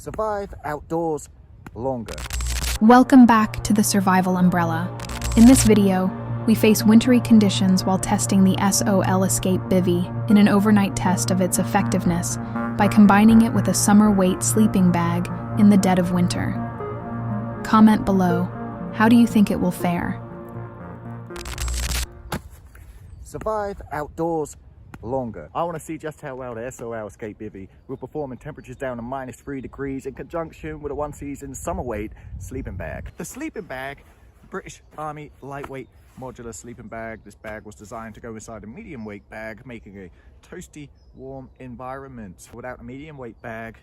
Survive outdoors longer. Welcome back to the Survival Umbrella. In this video, we face wintry conditions while testing the SOL Escape Bivvy in an overnight test of its effectiveness by combining it with a summer weight sleeping bag in the dead of winter. Comment below, how do you think it will fare? Survive outdoors longer. I want to see just how well the SOL Escape Bivvy will perform in temperatures down to -3 degrees in conjunction with a one-season summer weight sleeping bag. The sleeping bag, British Army lightweight modular sleeping bag. This bag was designed to go inside a medium weight bag, making a toasty, warm environment. Without a medium weight bag,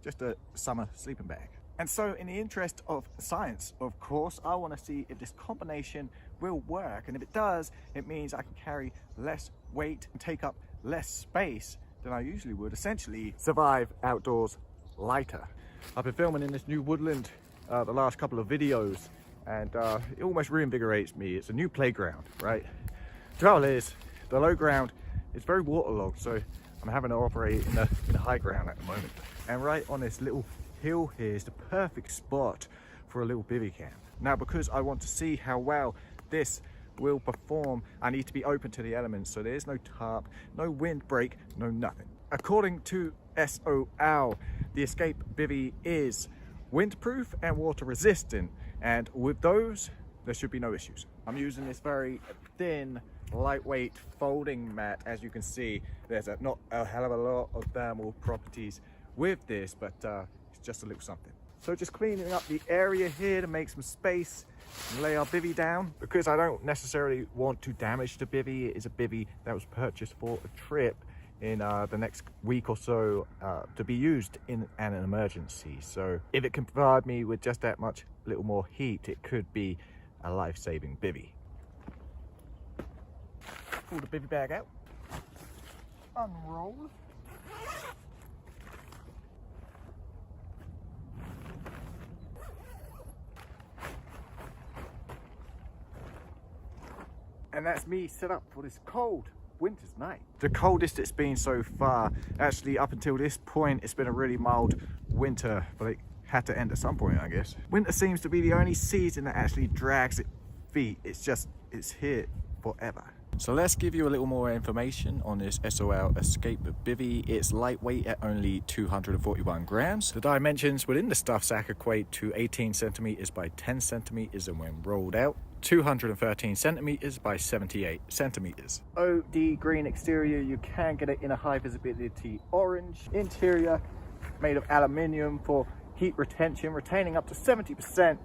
just a summer sleeping bag. And so in the interest of science, of course, I want to see if this combination will work. And if it does, it means I can carry less weight and take up less space than I usually would. Essentially, survive outdoors lighter. I've been filming in this new woodland the last couple of videos, and it almost reinvigorates me. It's a new playground, right? The trouble is, the low ground is very waterlogged, so I'm having to operate in the high ground at the moment. And right on this little hill here is the perfect spot for a little bivvy camp. Now, because I want to see how well this will perform, I need to be open to the elements, so there's no tarp, no windbreak, no nothing. According to SOL, the Escape Bivvy is windproof and water resistant, and with those there should be no issues. I'm using this very thin, lightweight folding mat. As you can see, there's not a hell of a lot of thermal properties with this, but it's just a little something. So just cleaning up the area here to make some space and lay our bivvy down, because I don't necessarily want to damage the bivvy. It is a bivvy that was purchased for a trip in the next week or so to be used in an emergency. So if it can provide me with just that much little more heat, it could be a life-saving bivvy. Pull the bivvy bag out, unroll. And that's me set up for this cold winter's night. The coldest it's been so far. Actually, up until this point, it's been a really mild winter, but it had to end at some point, I guess. Winter seems to be the only season that actually drags its feet. It's here forever. So let's give you a little more information on this SOL Escape Bivvy. It's lightweight at only 241 grams. The dimensions within the stuff sack equate to 18 centimeters by 10 centimeters, and when rolled out, 213 centimeters by 78 centimeters. OD green exterior. You can get it in a high visibility orange. Interior made of aluminium for heat retention, retaining up to 70%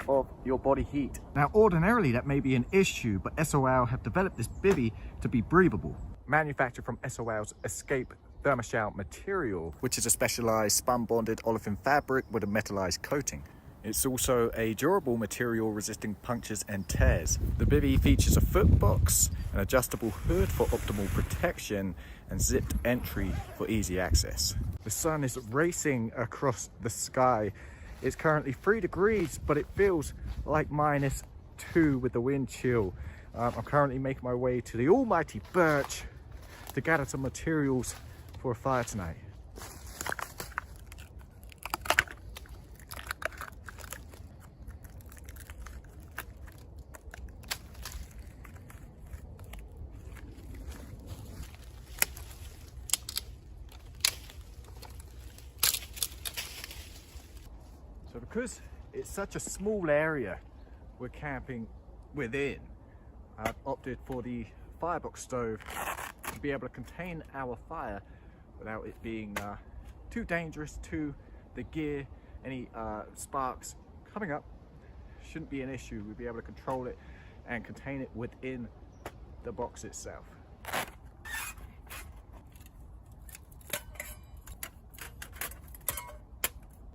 of your body heat. Now, ordinarily that may be an issue, but SOL have developed this bivvy to be breathable. Manufactured from SOL's Escape Thermoshell material, which is a specialized spun bonded olefin fabric with a metallized coating. It's also a durable material resisting punctures and tears. The bivvy features a foot box, an adjustable hood for optimal protection, and zipped entry for easy access. The sun is racing across the sky. It's currently 3 degrees, but it feels like -2 with the wind chill. I'm currently making my way to the almighty birch to gather some materials for a fire tonight. So because it's such a small area we're camping within, I've opted for the Firebox Stove to be able to contain our fire without it being too dangerous to the gear. Any sparks coming up shouldn't be an issue. We'll be able to control it and contain it within the box itself.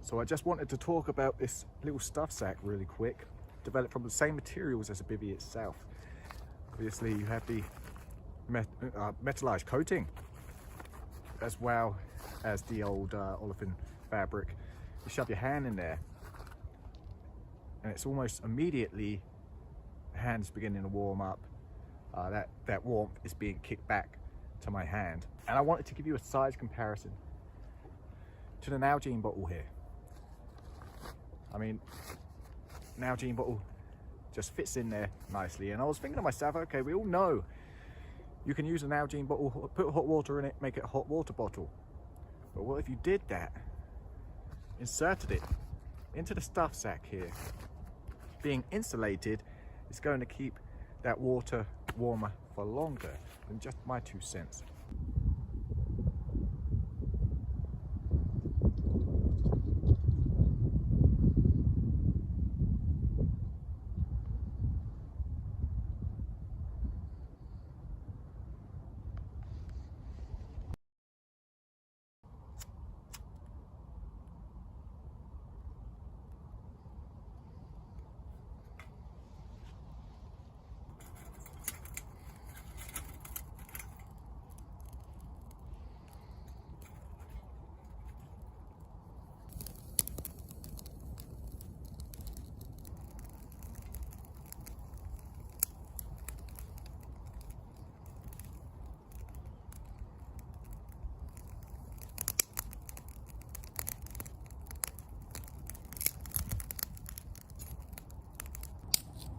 So I just wanted to talk about this little stuff sack really quick. Developed from the same materials as a bivvy itself. Obviously you have the metallized coating as well as the old olefin fabric. You shove your hand in there and it's almost immediately, hands beginning to warm up. That warmth is being kicked back to my hand. And I wanted to give you a size comparison. to the Nalgene bottle here. I mean, Nalgene bottle just fits in there nicely. And I was thinking to myself, okay, we all know you can use an Nalgene bottle, put hot water in it, make it a hot water bottle. But what if you did that? Inserted it into the stuff sack here. Being insulated, it's going to keep that water warmer for longer than just my 2 cents.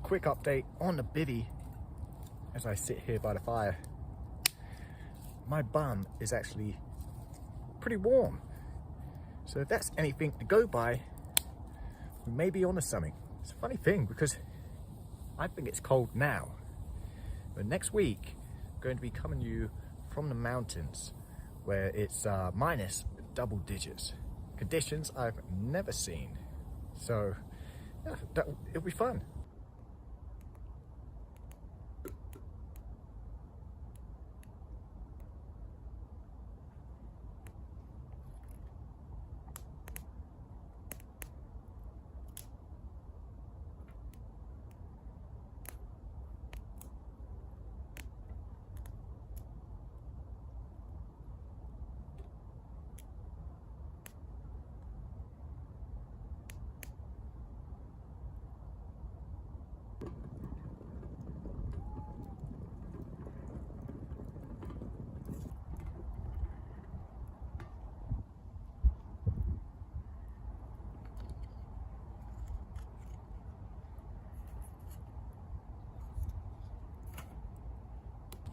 Quick update on the bivvy as I sit here by the fire. My bum is actually pretty warm. So if that's anything to go by, we may be onto something. It's a funny thing because I think it's cold now. But next week, I'm going to be coming to you from the mountains where it's minus double digits. Conditions I've never seen. So yeah, it'll be fun.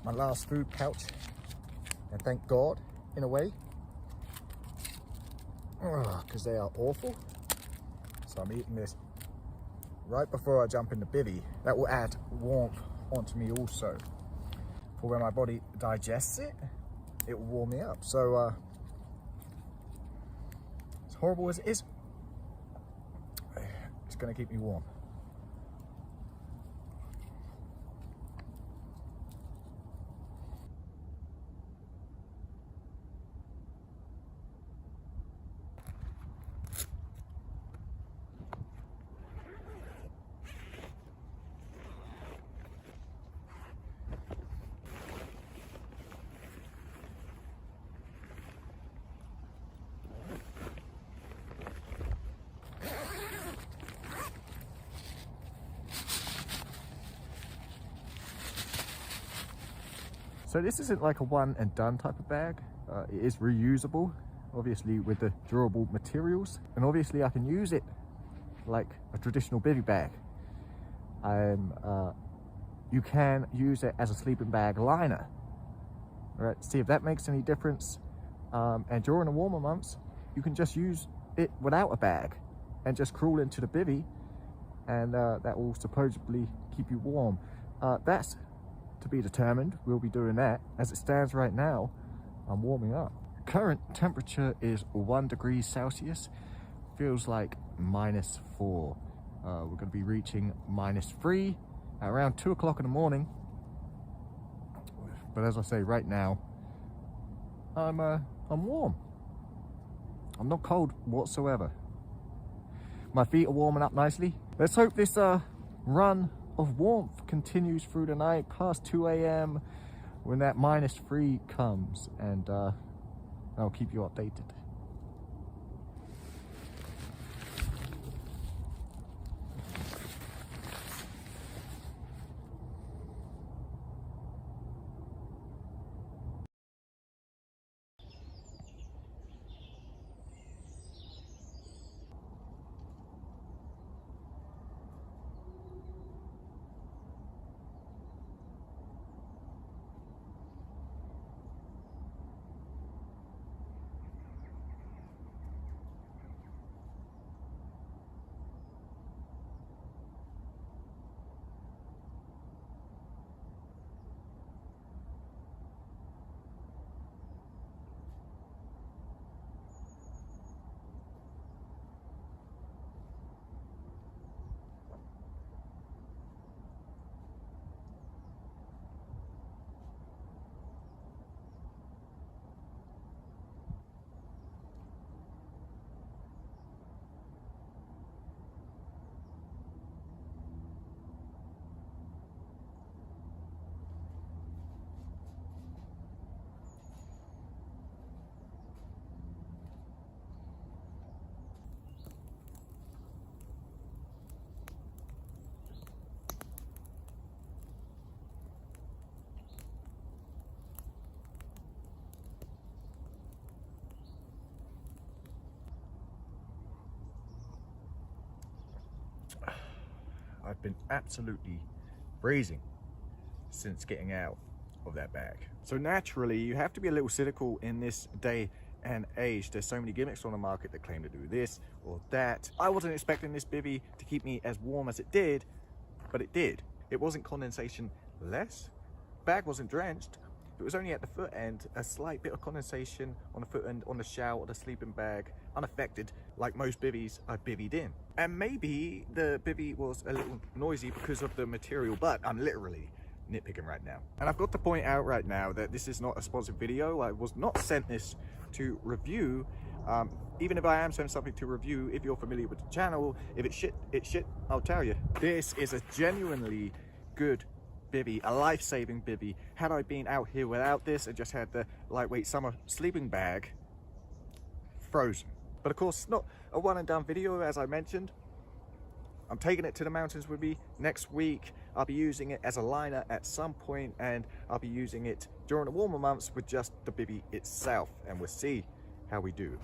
My last food pouch, and thank God, in a way, because they are awful. So I'm eating this right before I jump in the bivvy. That will add warmth onto me also. For when my body digests it, it will warm me up. So as horrible as it is, it's going to keep me warm. So this isn't like a one and done type of bag. It is reusable, obviously with the durable materials. And obviously I can use it like a traditional bivvy bag. You can use it as a sleeping bag liner. All right, see if that makes any difference. And during the warmer months, you can just use it without a bag and just crawl into the bivvy, and that will supposedly keep you warm. That's to be determined. We'll be doing that. As it stands right now, I'm warming up. Current temperature is 1 degree Celsius. Feels like -4. We're going to be reaching -3 at around 2 o'clock in the morning. But as I say, right now, I'm warm. I'm not cold whatsoever. My feet are warming up nicely. Let's hope this run of warmth continues through the night past 2 a.m. when that -3 comes, and I'll keep you updated. I've been absolutely freezing since getting out of that bag. So naturally, you have to be a little cynical in this day and age. There's so many gimmicks on the market that claim to do this or that. I wasn't expecting this bivvy to keep me as warm as it did, but it did. It wasn't condensation less. Bag wasn't drenched. It was only at the foot end, a slight bit of condensation on the foot end, on the shell, or the sleeping bag, unaffected, like most bivvies I bivvied in. And maybe the bivvy was a little noisy because of the material, but I'm literally nitpicking right now. And I've got to point out right now that this is not a sponsored video. I was not sent this to review. Even if I am sent something to review, if you're familiar with the channel, if it's shit, I'll tell you. This is a genuinely good bivvy, a life-saving bivvy. Had I been out here without this and just had the lightweight summer sleeping bag, frozen. But of course, not a one and done video, as I mentioned. I'm taking it to the mountains with me next week. I'll be using it as a liner at some point, and I'll be using it during the warmer months with just the bivvy itself, and we'll see how we do.